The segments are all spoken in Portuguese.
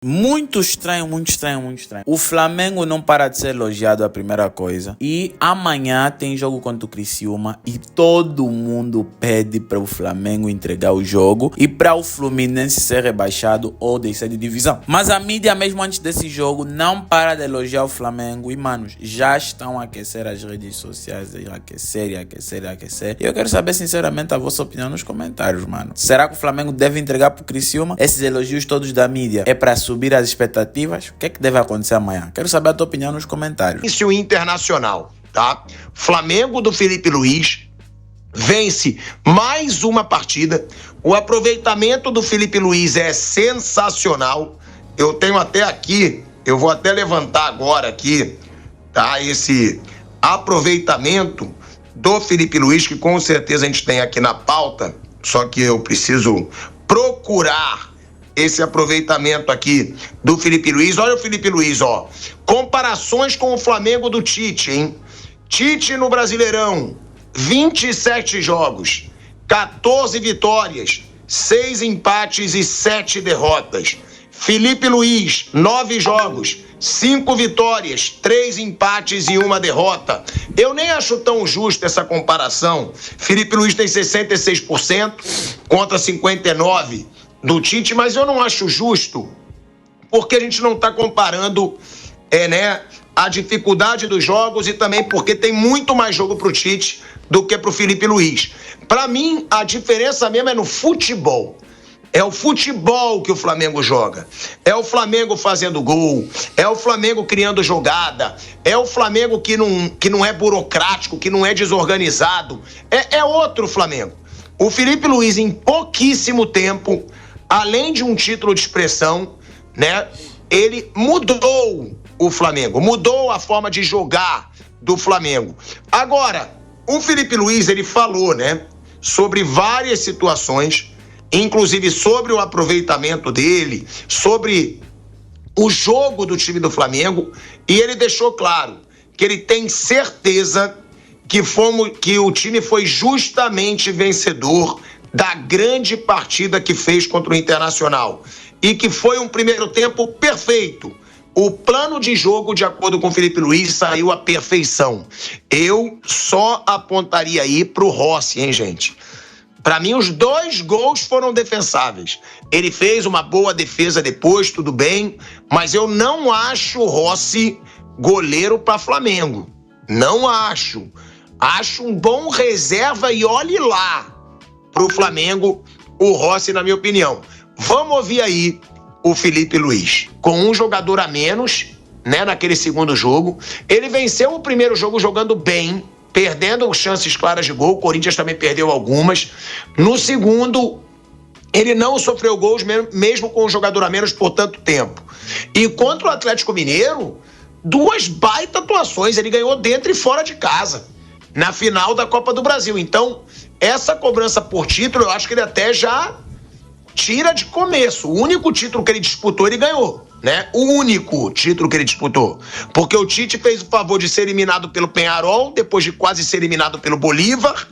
Muito estranho, muito estranho, muito estranho. O Flamengo não para de ser elogiado, a primeira coisa. E amanhã tem jogo contra o Criciúma e todo mundo pede para o Flamengo entregar o jogo e para o Fluminense ser rebaixado ou descer de divisão. Mas a mídia, mesmo antes desse jogo, não para de elogiar o Flamengo. E, manos, já estão a aquecer as redes sociais, aquecer. E eu quero saber, sinceramente, a vossa opinião nos comentários, mano. Será que o Flamengo deve entregar pro Criciúma? Esses elogios todos da mídia é para subir as expectativas? O que é que deve acontecer amanhã? Quero saber a tua opinião nos comentários. Isso internacional, tá? Flamengo do Felipe Luiz vence mais uma partida. O aproveitamento do Felipe Luiz é sensacional. Eu tenho até aqui, eu vou até levantar agora aqui, tá? Esse aproveitamento do Felipe Luiz, que com certeza a gente tem aqui na pauta, só que eu preciso procurar esse aproveitamento aqui do Felipe Luiz. Olha o Felipe Luiz, ó. Comparações com o Flamengo do Tite, hein? Tite no Brasileirão, 27 jogos, 14 vitórias, 6 empates e 7 derrotas. Felipe Luiz, 9 jogos, 5 vitórias, 3 empates e 1 derrota. Eu nem acho tão justa essa comparação. Felipe Luiz tem 66% contra 59% do Tite, mas eu não acho justo, porque a gente não está comparando a dificuldade dos jogos e também porque tem muito mais jogo para o Tite do que para o Felipe Luiz. Para mim, a diferença mesmo é no futebol. É o futebol que o Flamengo joga. É o Flamengo fazendo gol. É o Flamengo criando jogada. É o Flamengo que não é burocrático, que não é desorganizado. É outro Flamengo. O Felipe Luiz, em pouquíssimo tempo, além de um título de expressão, né, ele mudou o Flamengo, mudou a forma de jogar do Flamengo. Agora, o Felipe Luiz, ele falou, né, sobre várias situações, inclusive sobre o aproveitamento dele, sobre o jogo do time do Flamengo, e ele deixou claro que ele tem certeza que o time foi justamente vencedor da grande partida que fez contra o Internacional e que foi um primeiro tempo perfeito. O plano de jogo, de acordo com o Felipe Luiz, saiu à perfeição. Eu só apontaria aí pro Rossi, hein, gente? Para mim, os 2 gols foram defensáveis. Ele fez uma boa defesa depois, tudo bem, mas eu não acho o Rossi goleiro para Flamengo. Não acho. Acho um bom reserva e olhe lá pro Flamengo, o Rossi, na minha opinião. Vamos ouvir aí o Felipe Luiz. Com um jogador a menos, né, naquele segundo jogo. Ele venceu o primeiro jogo jogando bem, perdendo chances claras de gol. O Corinthians também perdeu algumas. No segundo, ele não sofreu gols mesmo com um jogador a menos por tanto tempo. E contra o Atlético Mineiro, 2 baita atuações. Ele ganhou dentro e fora de casa, na final da Copa do Brasil. Então, essa cobrança por título, eu acho que ele até já tira de começo. O único título que ele disputou, ele ganhou, né? O único título que ele disputou. Porque o Tite fez o favor de ser eliminado pelo Peñarol, depois de quase ser eliminado pelo Bolívar,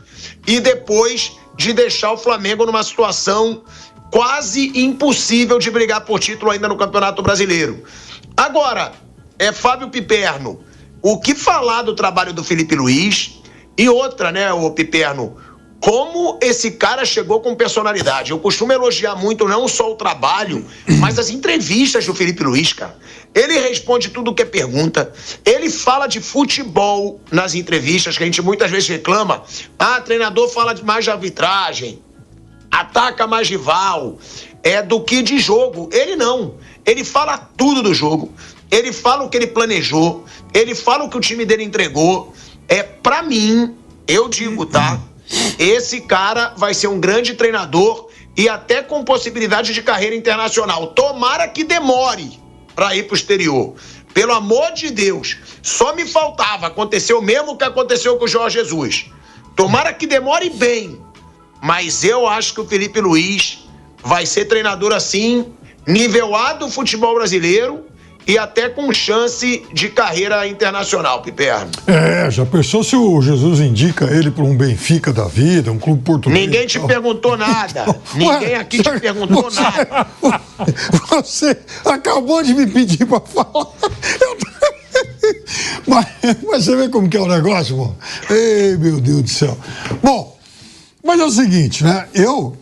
e depois de deixar o Flamengo numa situação quase impossível de brigar por título ainda no Campeonato Brasileiro. Agora, Fábio Piperno, o que falar do trabalho do Felipe Luiz? E outra, né, o Piperno, como esse cara chegou com personalidade. Eu costumo elogiar muito não só o trabalho, mas as entrevistas do Felipe Luiz, cara. Ele responde tudo que é pergunta. Ele fala de futebol nas entrevistas, que a gente muitas vezes reclama. Treinador fala mais de arbitragem, ataca mais rival, do que de jogo. Ele não. Ele fala tudo do jogo. Ele fala o que ele planejou. Ele fala o que o time dele entregou. Pra mim, eu digo, tá? Esse cara vai ser um grande treinador e até com possibilidade de carreira internacional. Tomara que demore para ir pro exterior. Pelo amor de Deus, só me faltava acontecer o mesmo que aconteceu com o Jorge Jesus. Tomara que demore bem, mas eu acho que o Felipe Luiz vai ser treinador assim, nível A do futebol brasileiro e até com chance de carreira internacional, Piperno. Já pensou se o Jesus indica ele para um Benfica da vida, um clube português? Ninguém te perguntou nada. Ninguém aqui te perguntou nada. Você acabou de me pedir para falar. Mas você vê como que é o negócio, mano? Ei, meu Deus do céu. Bom, mas é o seguinte, né? Eu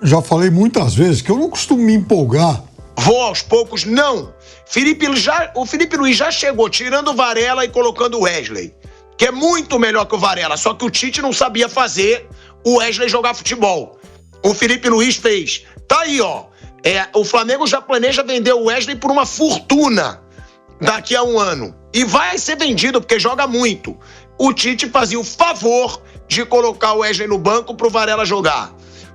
já falei muitas vezes que eu não costumo me empolgar. Vou aos poucos, não. O Felipe Luiz já chegou tirando o Varela e colocando o Wesley, que é muito melhor que o Varela, só que o Tite não sabia fazer o Wesley jogar futebol. O Felipe Luiz fez. Tá aí, ó. O Flamengo já planeja vender o Wesley por uma fortuna daqui a um ano. E vai ser vendido porque joga muito. O Tite fazia o favor de colocar o Wesley no banco pro Varela jogar.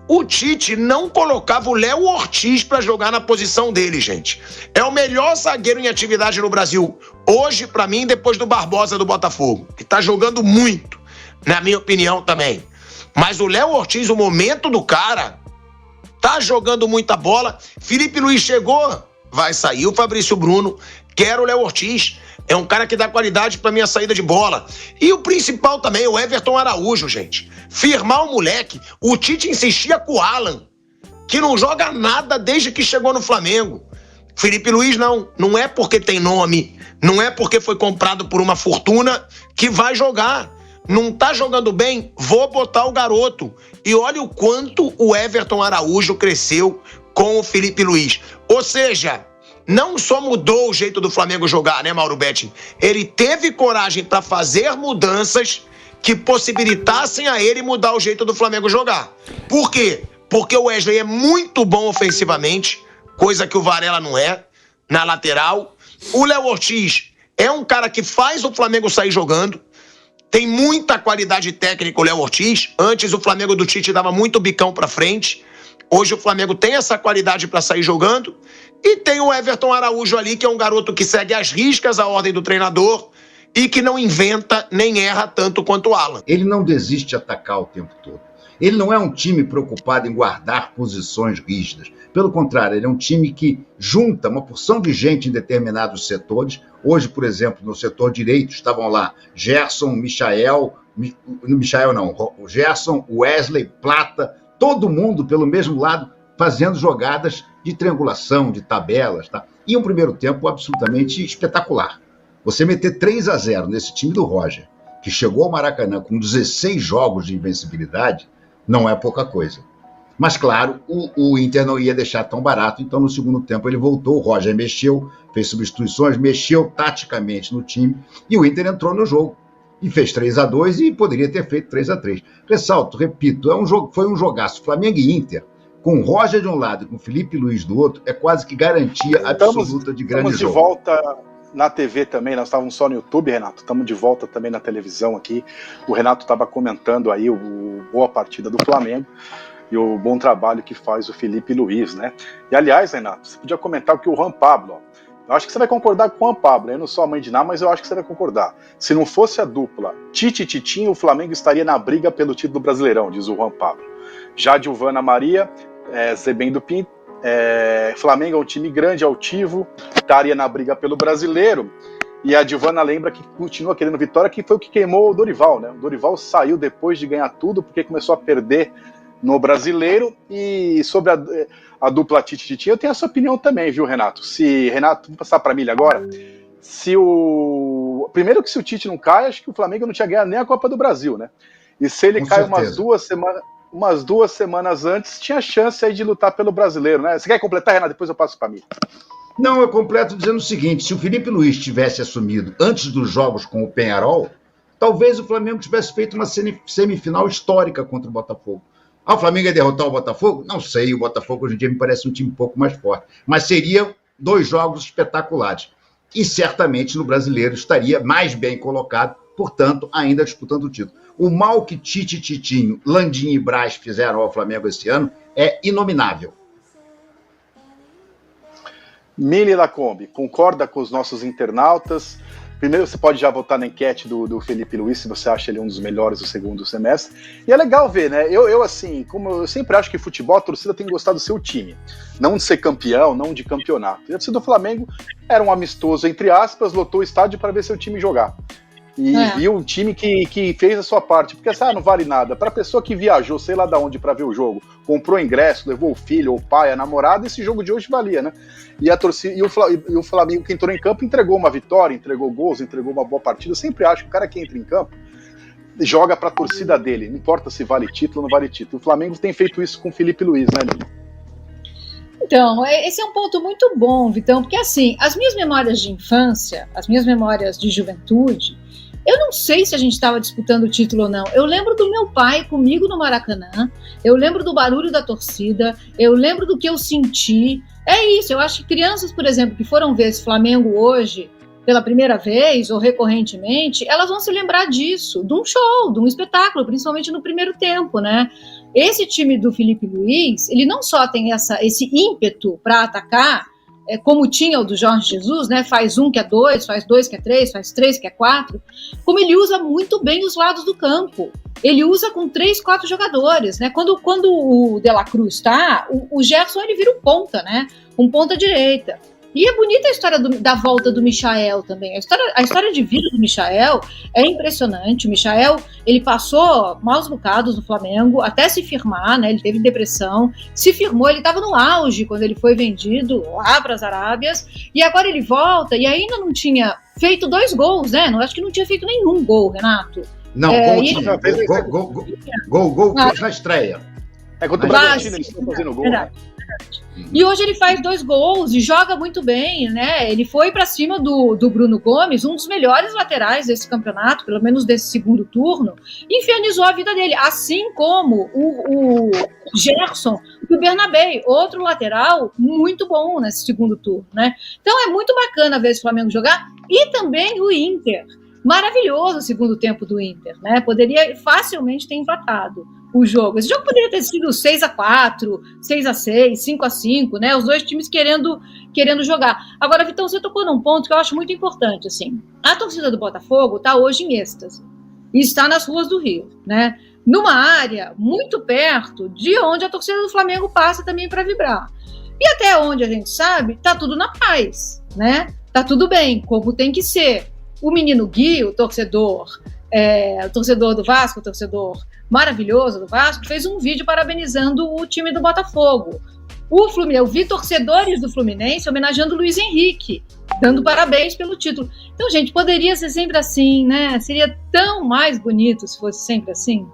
O Tite não colocava o Léo Ortiz para jogar na posição dele, gente. É o melhor zagueiro em atividade no Brasil hoje, para mim, depois do Barbosa do Botafogo, que tá jogando muito, na minha opinião também. Mas o Léo Ortiz, o momento do cara, tá jogando muita bola. Felipe Luiz chegou, vai sair o Fabrício Bruno, quero o Léo Ortiz. É um cara que dá qualidade pra minha saída de bola. E o principal também, o Everton Araújo, gente. Firmar o moleque. O Tite insistia com o Alan, que não joga nada desde que chegou no Flamengo. Felipe Luiz não é porque tem nome, não é porque foi comprado por uma fortuna que vai jogar. Não tá jogando bem, vou botar o garoto. E olha o quanto o Everton Araújo cresceu com o Felipe Luiz. Ou seja, não só mudou o jeito do Flamengo jogar, né, Mauro Betting? Ele teve coragem para fazer mudanças que possibilitassem a ele mudar o jeito do Flamengo jogar. Por quê? Porque o Wesley é muito bom ofensivamente, coisa que o Varela não é, na lateral. O Léo Ortiz é um cara que faz o Flamengo sair jogando. Tem muita qualidade técnica o Léo Ortiz. Antes o Flamengo do Tite dava muito bicão para frente. Hoje o Flamengo tem essa qualidade para sair jogando. E tem o Everton Araújo ali, que é um garoto que segue às riscas a ordem do treinador e que não inventa nem erra tanto quanto o Alan. Ele não desiste de atacar o tempo todo. Ele não é um time preocupado em guardar posições rígidas. Pelo contrário, ele é um time que junta uma porção de gente em determinados setores. Hoje, por exemplo, no setor direito estavam lá Gerson, Gerson, Wesley, Plata, todo mundo pelo mesmo lado, fazendo jogadas de triangulação, de tabelas, tá? E um primeiro tempo absolutamente espetacular. Você meter 3-0 nesse time do Roger, que chegou ao Maracanã com 16 jogos de invencibilidade, não é pouca coisa. Mas, claro, o Inter não ia deixar tão barato, então no segundo tempo ele voltou, o Roger mexeu, fez substituições, mexeu taticamente no time, e o Inter entrou no jogo. E fez 3-2 e poderia ter feito 3-3. Ressalto, repito, foi um jogaço. Flamengo e Inter, com o Roger de um lado e com o Felipe Luiz do outro, é quase que garantia absoluta de grande jogo. Estamos de volta na TV também, nós estávamos só no YouTube, Renato, estamos de volta também na televisão aqui. O Renato estava comentando aí boa partida do Flamengo e o bom trabalho que faz o Felipe Luiz, né? E aliás, Renato, você podia comentar o que o Juan Pablo, ó, eu acho que você vai concordar com o Juan Pablo, eu não sou a mãe de nada, mas eu acho que você vai concordar. Se não fosse a dupla Tite e Titinho, o Flamengo estaria na briga pelo título do Brasileirão, diz o Juan Pablo. Já Giovana Maria, Zebem do Pinto, Flamengo é um time grande, altivo, estaria na briga pelo Brasileiro. E a Giovana lembra que continua querendo vitória, que foi o que queimou o Dorival, né? O Dorival saiu depois de ganhar tudo, porque começou a perder no Brasileiro. E sobre a dupla Tite-Titinho, eu tenho essa opinião também, viu, Renato? Renato, vamos passar para a Milha agora. Primeiro que se o Tite não cai, acho que o Flamengo não tinha ganhado nem a Copa do Brasil, né? E se ele cai umas duas semanas antes, tinha chance aí de lutar pelo Brasileiro, né? Você quer completar, Renato? Depois eu passo para mim. Não, eu completo dizendo o seguinte, se o Felipe Luiz tivesse assumido antes dos jogos com o Peñarol, talvez o Flamengo tivesse feito uma semifinal histórica contra o Botafogo. O Flamengo ia derrotar o Botafogo? Não sei, o Botafogo hoje em dia me parece um time um pouco mais forte. Mas seriam 2 jogos espetaculares. E certamente no Brasileiro estaria mais bem colocado, portanto, ainda disputando o título. O mal que Tite, Titinho, Landim e Braz fizeram ao Flamengo esse ano é inominável. Mili Lacombe, concorda com os nossos internautas? Primeiro, você pode já votar na enquete do Felipe Luiz, se você acha ele um dos melhores do segundo semestre. E é legal ver, né? Eu assim, como eu sempre acho que futebol, a torcida tem que gostar do seu time. Não de ser campeão, não de campeonato. E a torcida do Flamengo era um amistoso, entre aspas, lotou o estádio para ver seu time jogar. E viu um time que fez a sua parte. Porque não vale nada. Para a pessoa que viajou, sei lá de onde, para ver o jogo, comprou ingresso, levou o filho, ou o pai, a namorada, esse jogo de hoje valia, né? E a torcida, e o Flamengo que entrou em campo entregou uma vitória, entregou gols, entregou uma boa partida. Eu sempre acho que o cara que entra em campo joga para a torcida dele. Não importa se vale título ou não vale título. O Flamengo tem feito isso com o Felipe Luiz, né, Lili? Então, esse é um ponto muito bom, Vitão, porque assim, as minhas memórias de infância, as minhas memórias de juventude, eu não sei se a gente estava disputando o título ou não. Eu lembro do meu pai comigo no Maracanã, eu lembro do barulho da torcida, eu lembro do que eu senti. É isso, eu acho que crianças, por exemplo, que foram ver esse Flamengo hoje pela primeira vez ou recorrentemente, elas vão se lembrar disso, de um show, de um espetáculo, principalmente no primeiro tempo, né? Esse time do Felipe Luiz, ele não só tem esse ímpeto para atacar, como tinha o do Jorge Jesus, né? Faz um que é 2, faz 2 que é 3, faz 3 que é 4, como ele usa muito bem os lados do campo. Ele usa com 3, 4 jogadores, né? Quando o De La Cruz está, o Gerson ele vira um ponta, né? Um ponta direita. E é bonita a história da volta do Michael também. A história de vida do Michael é impressionante. O Michael, ele passou maus bocados no Flamengo até se firmar, né? Ele teve depressão, se firmou, ele estava no auge quando ele foi vendido lá para as Arábias, e agora ele volta e ainda não tinha feito 2 gols, né? Acho que não tinha feito nenhum gol, Renato. Não, gol fez na estreia. Contra o Bragantino, eles estão fazendo gol. Né? E hoje ele faz 2 gols e joga muito bem, né? Ele foi para cima do Bruno Gomes, um dos melhores laterais desse campeonato, pelo menos desse segundo turno, e infernizou a vida dele, assim como o Gerson e o Bernabé, outro lateral muito bom nesse segundo turno, né? Então é muito bacana ver esse Flamengo jogar, e também o Inter. Maravilhoso o segundo tempo do Inter, né? Poderia facilmente ter empatado o jogo. Esse jogo poderia ter sido 6-4, 6-6, 5-5, né? Os dois times querendo jogar. Agora, Vitão, você tocou num ponto que eu acho muito importante, assim. A torcida do Botafogo está hoje em êxtase e está nas ruas do Rio, né? Numa área muito perto de onde a torcida do Flamengo passa também para vibrar. E até onde a gente sabe, tá tudo na paz, né? Tá tudo bem, como tem que ser. O menino Gui, o torcedor do Vasco, o torcedor maravilhoso do Vasco, fez um vídeo parabenizando o time do Botafogo. Eu vi torcedores do Fluminense homenageando o Luiz Henrique, dando parabéns pelo título. Então, gente, poderia ser sempre assim, né? Seria tão mais bonito se fosse sempre assim.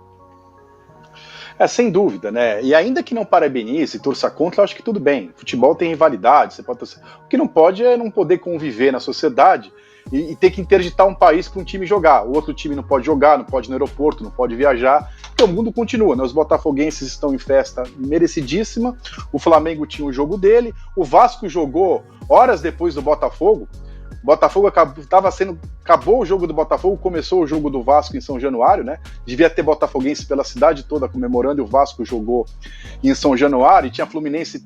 Sem dúvida, né? E ainda que não parabenize e torça contra, eu acho que tudo bem. Futebol tem rivalidade, você pode torcer. O que não pode é não poder conviver na sociedade e ter que interditar um país para um time jogar. O outro time não pode jogar, não pode ir no aeroporto, não pode viajar, porque o mundo continua, né? Os botafoguenses estão em festa merecidíssima, o Flamengo tinha o jogo dele, o Vasco jogou horas depois do Botafogo. Botafogo acabou o jogo do Botafogo, começou o jogo do Vasco em São Januário, né? Devia ter botafoguense pela cidade toda comemorando, e o Vasco jogou em São Januário, e tinha Fluminense